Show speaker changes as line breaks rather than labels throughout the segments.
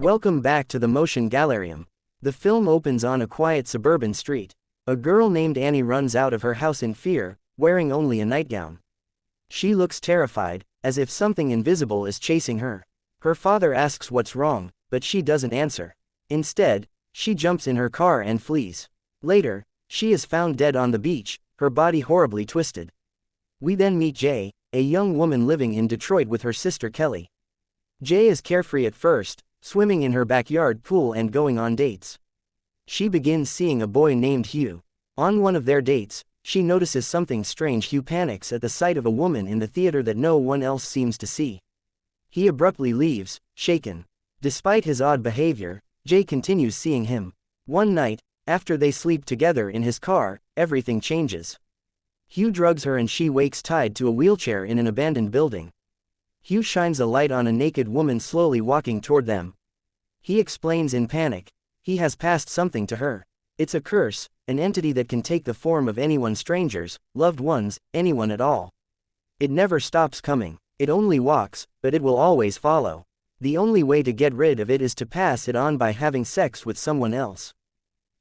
Welcome back to the Motion Gallerium. The film opens on a quiet suburban street. A girl named Annie runs out of her house in fear, wearing only a nightgown. She looks terrified, as if something invisible is chasing her. Her father asks what's wrong, but she doesn't answer. Instead, she jumps in her car and flees. Later, she is found dead on the beach, her body horribly twisted. We then meet Jay, a young woman living in Detroit with her sister Kelly. Jay is carefree at first, swimming in her backyard pool and going on dates. She begins seeing a boy named Hugh. On one of their dates, she notices something strange. Hugh panics at the sight of a woman in the theater that no one else seems to see. He abruptly leaves, shaken. Despite his odd behavior, Jay continues seeing him. One night, after they sleep together in his car, everything changes. Hugh drugs her and she wakes tied to a wheelchair in an abandoned building. Hugh shines a light on a naked woman slowly walking toward them. He explains in panic. He has passed something to her. It's a curse, an entity that can take the form of anyone, strangers, loved ones, anyone at all. It never stops coming. It only walks, but it will always follow. The only way to get rid of it is to pass it on by having sex with someone else.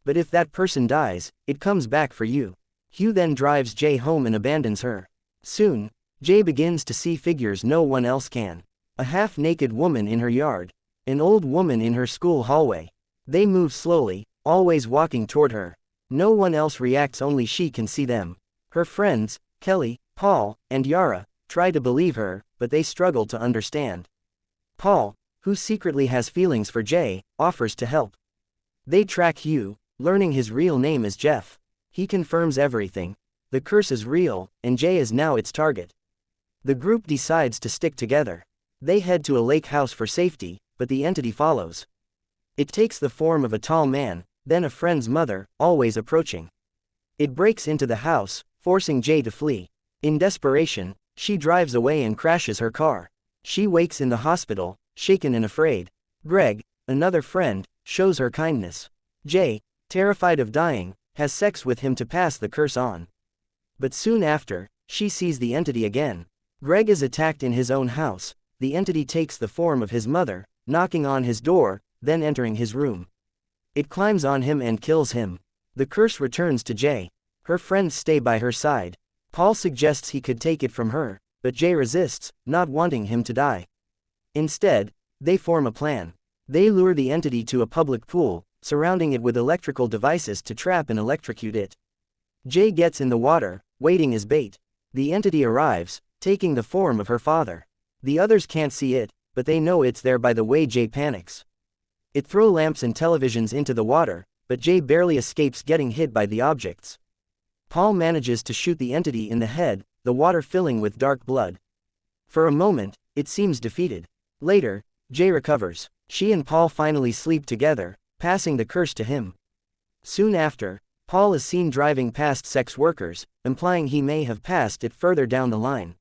But if that person dies, it comes back for you. Hugh then drives Jay home and abandons her. Soon, Jay begins to see figures no one else can. A half-naked woman in her yard. An old woman in her school hallway. They move slowly, always walking toward her. No one else reacts, only she can see them. Her friends, Kelly, Paul, and Yara, try to believe her, but they struggle to understand. Paul, who secretly has feelings for Jay, offers to help. They track Hugh, learning his real name is Jeff. He confirms everything. The curse is real, and Jay is now its target. The group decides to stick together. They head to a lake house for safety, but the entity follows. It takes the form of a tall man, then a friend's mother, always approaching. It breaks into the house, forcing Jay to flee. In desperation, she drives away and crashes her car. She wakes in the hospital, shaken and afraid. Greg, another friend, shows her kindness. Jay, terrified of dying, has sex with him to pass the curse on. But soon after, she sees the entity again. Greg is attacked in his own house. The entity takes the form of his mother, knocking on his door, then entering his room. It climbs on him and kills him. The curse returns to Jay. Her friends stay by her side. Paul suggests he could take it from her, but Jay resists, not wanting him to die. Instead, they form a plan. They lure the entity to a public pool, surrounding it with electrical devices to trap and electrocute it. Jay gets in the water, waiting as bait. The entity arrives, taking the form of her father. The others can't see it, but they know it's there by the way Jay panics. It throws lamps and televisions into the water, but Jay barely escapes getting hit by the objects. Paul manages to shoot the entity in the head, the water filling with dark blood. For a moment, it seems defeated. Later, Jay recovers. She and Paul finally sleep together, passing the curse to him. Soon after, Paul is seen driving past sex workers, implying he may have passed it further down the line.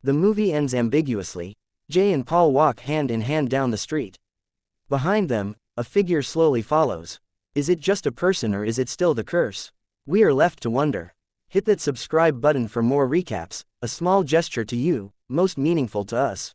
The movie ends ambiguously. Jay and Paul walk hand in hand down the street. Behind them, a figure slowly follows. Is it just a person or is it still the curse? We are left to wonder. Hit that subscribe button for more recaps, a small gesture to you, most meaningful to us.